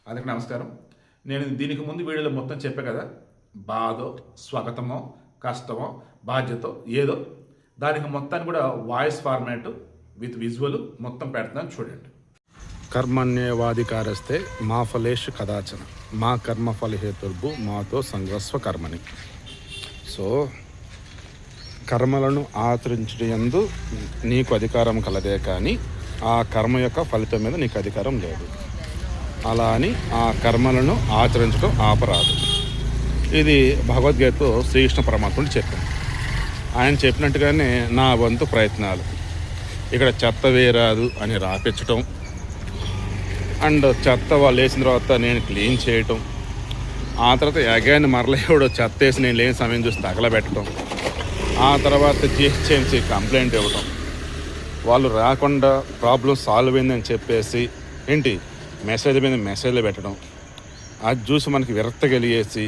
అందరికీ నమస్కారం. నేను దీనికి ముందు వీడియోలో మొత్తం చెప్పా కదా, బాధో స్వాగతమో కష్టమో బాధ్యతో ఏదో దానికి మొత్తాన్ని కూడా వాయిస్ ఫార్మాట్ విత్ విజువల్ మొత్తం పెడుతున్నాను చూడండి. కర్మణ్యేవాధికారస్తే మా ఫలేషు కదాచన మా కర్మ ఫలహేతుర్భు మాతో సంగస్వ కర్మని. సో కర్మలను ఆచరించడందు నీకు అధికారం కలదే కానీ ఆ కర్మ యొక్క ఫలితం మీద నీకు అధికారం లేదు. అలా అని ఆ కర్మలను ఆచరించడం ఆపరాదు. ఇది భగవద్గీతలో శ్రీకృష్ణ పరమాత్ముడు చెప్పాను. ఆయన చెప్పినట్టుగానే నా వంతు ప్రయత్నాలు ఇక్కడ చెత్త వేయరాదు అని రాపించటం, అండ్ చెత్త వాళ్ళు వేసిన తర్వాత నేను క్లీన్ చేయటం, ఆ తర్వాత అగైన్ మరల ఎవడో చెత్త వేసి నేను లేని సమయం చూసి తగలబెట్టడం, ఆ తర్వాత జిహెచ్ఎంసీ కంప్లైంట్ ఇవ్వటం, వాళ్ళు రాకుండా ప్రాబ్లం సాల్వ్ అయిందని చెప్పేసి ఏంటి మెసేజ్ మీద మెసేజ్లు పెట్టడం, అది చూసి మనకి విరక్తి కలిగేసి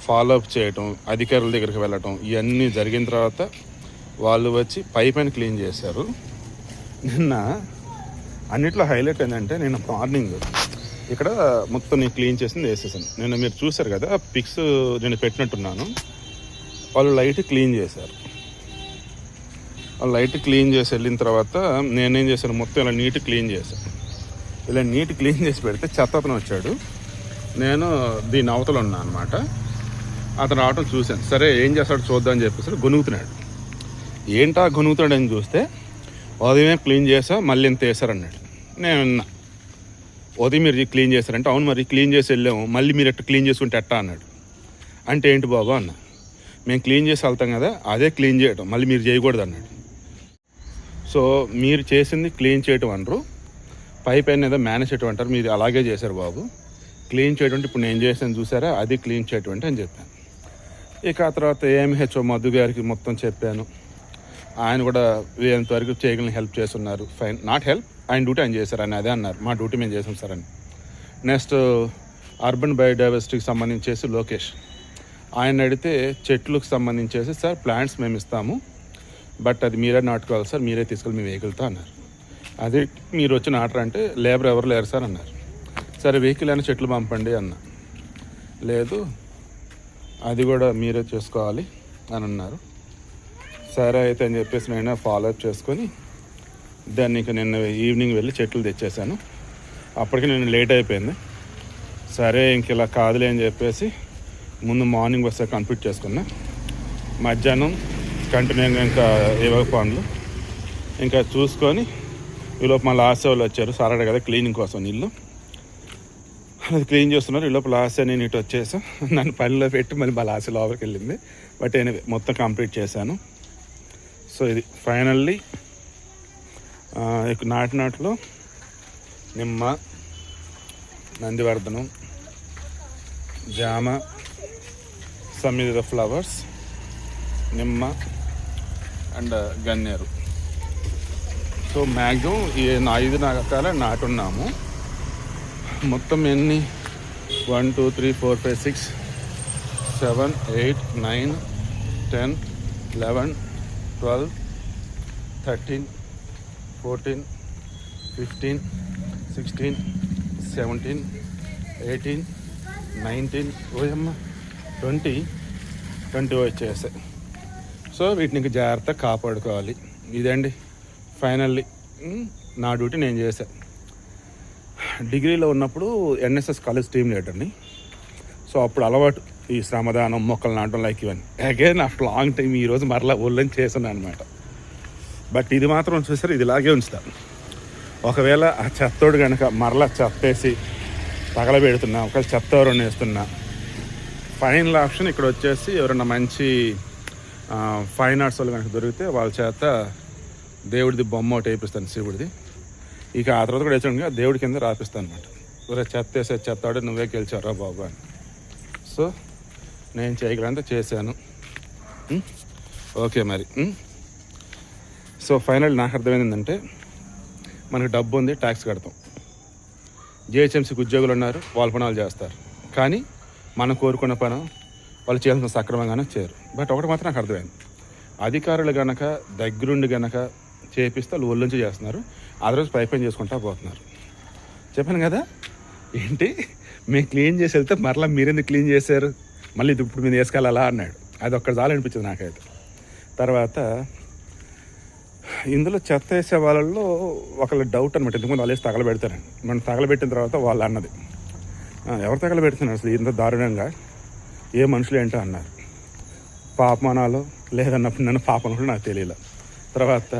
ఫాలో అప్ చేయటం, అధికారుల దగ్గరికి వెళ్ళటం, ఇవన్నీ జరిగిన తర్వాత వాళ్ళు వచ్చి పైన క్లీన్ చేశారు. నిన్న అన్నిట్లో హైలైట్ ఏంటంటే నేను మార్నింగ్ ఇక్కడ మొత్తం నేను క్లీన్ చేసింది వేసేసాను. నిన్న మీరు చూశారు కదా పిక్స్ నేను పెట్టినట్టున్నాను. వాళ్ళు లైట్ క్లీన్ చేశారు. వాళ్ళు లైట్ క్లీన్ చేసి వెళ్ళిన తర్వాత నేనేం చేశాను, మొత్తం ఇలా నీట్ క్లీన్ చేశాను. ఇలా నీట్ క్లీన్ చేసి పెడితే చెత్త అతను వచ్చాడు. నేను దీని అవతల ఉన్నా అనమాట. అతను రావటం చూశాను. సరే ఏం చేస్తాడు చూద్దామని చెప్పేసి గొనుగుతున్నాడు. ఏంటా గొనుగుతాడు అని చూస్తే ఉదయమే క్లీన్ చేసా మళ్ళీ ఎంత వేసారన్నాడు. నేను విన్నా, ఉదయం మీరు క్లీన్ చేశారంటే అవును మరి క్లీన్ చేసి వెళ్ళాము, మళ్ళీ మీరు ఎట్లా క్లీన్ చేసుకుంటే ఎట్టా అన్నాడు. అంటే ఏంటి బాబా అన్న, మేము క్లీన్ చేసి వెళ్తాం కదా అదే క్లీన్ చేయటం, మళ్ళీ మీరు చేయకూడదు అన్నాడు. సో మీరు చేసింది క్లీన్ చేయటం అనరు, పైన ఏదో మేనేజ్ చేయటం అంటారు, మీరు అలాగే చేశారు బాబు. క్లీన్ చేయటం ఇప్పుడు నేను చేసాను చూసారా, అది క్లీన్ చేయటం అని చెప్పాను. ఇక ఆ తర్వాత ఏఎంహెచ్ఓ మధు గారికి మొత్తం చెప్పాను. ఆయన కూడా ఎంతవరకు చేయగలని హెల్ప్ చేస్తున్నారు. ఫైన్, నాట్ హెల్ప్, ఆయన డ్యూటీ ఆయన చేశారు అని అదే అన్నారు. మా డ్యూటీ మేము చేసాం సార్ అని. నెక్స్ట్ అర్బన్ బయోడైవర్సిటీకి సంబంధించేసి లోకేష్, ఆయన అడిగితే చెట్లకు సంబంధించేసి సార్ ప్లాంట్స్ మేము ఇస్తాము, బట్ అది మీరే నాటుకోవాలి సార్, మీరే తీసుకెళ్ళి మేము వెహికల్తో అన్నారు. అదే మీరు వచ్చి నాటరంటే లేబర్ ఎవరు లేరు సార్ అన్నారు. సరే వెహికల్ అయినా చెట్లు పంపండి అన్న. లేదు అది కూడా మీరే చేసుకోవాలి అని అన్నారు. సరే అయితే అని చెప్పేసి నేను ఫాలో అప్ చేసుకొని దాన్ని ఇక నిన్న ఈవినింగ్ వెళ్ళి చెట్లు తెచ్చేసాను. అప్పటికి నేను లేట్ అయిపోయింది. సరే ఇంక ఇలా కాదులే అని చెప్పేసి ముందు మార్నింగ్ వస్తే కంప్లీట్ చేసుకున్నా. మధ్యాహ్నం కంటిన్యూగా ఇంకా ఏవో పనులు ఇంకా చూసుకొని ఈలోపు మళ్ళీ ఆశ వాళ్ళు వచ్చారు. సారడే కదా క్లీనింగ్ కోసం నీళ్ళు అది క్లీన్ చేస్తున్నారు. ఈలోపు ఆశ నేను ఇటు వచ్చేసాను. నన్ను పనిలో పెట్టి మళ్ళీ మళ్ళీ ఆశ లోపలికి వెళ్ళింది. బట్ ఎనీవే మొత్తం కంప్లీట్ చేశాను. సో ఇది ఫైనల్లీ నాటినాట్లో నిమ్మ, నందివర్ధనం, జామ, సమ్మిద ఫ్లవర్స్, నిమ్మ అండ్ గన్నేరు. సో మ్యాక్సిమం ఈ 5 రకాల నాటున్నాము. మొత్తం ఎన్ని 1 2 3 4 5 6 7 8 9 10 11 12 13 14 15 16 17 18 19 20 వచ్చేసాయి. సో వీటిని జాగ్రత్తగా కాపాడుకోవాలి. ఇదండి ఫైనల్లీ నా డ్యూటీ నేను చేశాను. డిగ్రీలో ఉన్నప్పుడు ఎన్ఎస్ఎస్ కాలేజ్ టీమ్ లీడర్ని. సో అప్పుడు అలవాటు ఈ శ్రమదానం, మొక్కలు నాటడం లైక్ ఇవన్నీ. అగైన్ ఆఫ్టర్ లాంగ్ టైం ఈరోజు మరలా ఒళ్ళని చేశాను అనమాట. బట్ ఇది మాత్రం చూసారు, ఇది ఇలాగే ఉంచుతాను. ఒకవేళ ఆ చెత్తోడు కనుక మరలా చెత్తేసి తగలబెడుతున్నా, ఒకవేళ చెత్త ఎవరైనా వేస్తున్నా, ఫైనల్ ఆప్షన్ ఇక్కడ వచ్చేసి ఎవరైనా మంచి ఫైన్ ఆర్ట్స్ వాళ్ళు కనుక దొరికితే వాళ్ళ చేత దేవుడిది బొమ్మ ఒకటి వేపిస్తాను, శివుడిది. ఇక ఆ తర్వాత కూడా వేసాడుగా దేవుడి కింద రాపిస్తాను అనమాట. ఎవరో చెత్త వేసే చెత్తాడు నువ్వే గెలిచారా బాబు అని. సో నేను చేయగలంతా చేశాను. ఓకే మరి. సో ఫైనల్ నాకు అర్థమైంది ఏంటంటే, మనకు డబ్బు ఉంది, ట్యాక్స్ కడతాం. జిహెచ్ఎంసీకి ఉద్యోగులు ఉన్నారు, వాళ్ళ పనులు చేస్తారు. కానీ మనం కోరుకున్న పని వాళ్ళు చేయాల్సిన సక్రమంగానే చేయరు. బట్ ఒకటి మాత్రం నాకు అర్థమైంది, అధికారులు గనక దగ్గరుండి గనక చేపిస్తే వాళ్ళు ఒళ్ళొంచి చేస్తున్నారు, ఆ రోజు పైపైన చేసుకుంటా పోతున్నారు. చెప్పాను కదా, ఏంటి మేము క్లీన్ చేసి వెళ్తే మరలా మీరెందుకు క్లీన్ చేశారు, మళ్ళీ ఇది ఇప్పుడు మీరు వేసుకెళ్ళాలా అన్నాడు. అది ఒక్కటి చాలు అనిపించింది నాకైతే. తర్వాత ఇందులో చెత్త వేసే వాళ్ళల్లో ఒకళ్ళు డౌట్ అనమాట, ఎందుకంటే వాళ్ళు వేసి తగలబెడతారండి. మనం తగలబెట్టిన తర్వాత వాళ్ళు అన్నది, ఎవరు తగలబెడుతున్నారు అసలు ఇంత దారుణంగా, ఏ మనుషులు ఏంటో అన్నారు. పాపమానాలు లేదన్నప్పుడు నన్ను పాపం కూడా నాకు తెలియలే. తర్వాత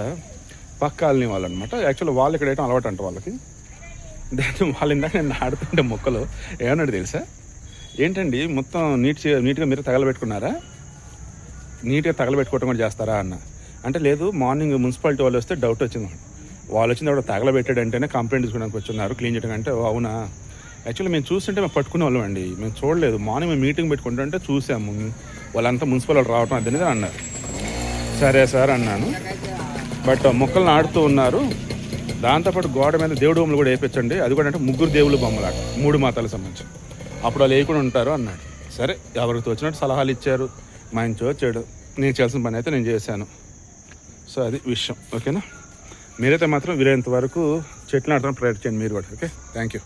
పక్కాలని వాళ్ళు అనమాట, యాక్చువల్లీ వాళ్ళు ఇక్కడ వేయటం అలవాటు అంట వాళ్ళకి. దాన్ని వాళ్ళు ఇందాక నేను ఆడుతుంటే మొక్కలు ఏమన్నాడు తెలుసా, ఏంటండి మొత్తం నీట్గా మీరు తగలబెట్టుకున్నారా, నీట్గా తగలబెట్టుకోవటం కూడా చేస్తారా అన్న. అంటే లేదు, మార్నింగ్ మున్సిపాలిటీ వాళ్ళు వస్తే డౌట్ వచ్చింది. వాళ్ళు వచ్చింది కూడా తగలబెట్టాడంటేనే కంప్లైంట్ తీసుకోవడానికి వచ్చున్నారు క్లీన్ చేయడం అంటే. అవునా, యాక్చువల్లీ మేము చూస్తుంటే మేము పట్టుకునే వాళ్ళం అండి, మేము చూడలేదు. మార్నింగ్ మేము మీటింగ్ పెట్టుకుంటుంటే చూసాము, వాళ్ళంతా మున్సిపల్ వాళ్ళు రావటం అదని అన్నారు. సరే సార్ అన్నాను. బట్ మొక్కలు నాటుతూ ఉన్నారు, దాంతోపాటు గోడ మీద దేవుడు బొమ్మలు కూడా వేయించండి, అది కూడా అంటే 3 దేవుళ్ళు బొమ్మలాట, 3 మతాలకు సంబంధించి, అప్పుడు వాళ్ళు వేయకుండా ఉంటారు అన్నాడు. సరే, ఎవరికి తోచినట్టు సలహాలు ఇచ్చారు, మంచో చెడు, నేను చేయాల్సిన పని అయితే నేను చేశాను. సో అది విషయం, ఓకేనా. మీరైతే మాత్రం వీలైనంత వరకు చెట్లు నాటడానికి ప్రయత్నం చేయండి మీరు కూడా. Okay, thank you.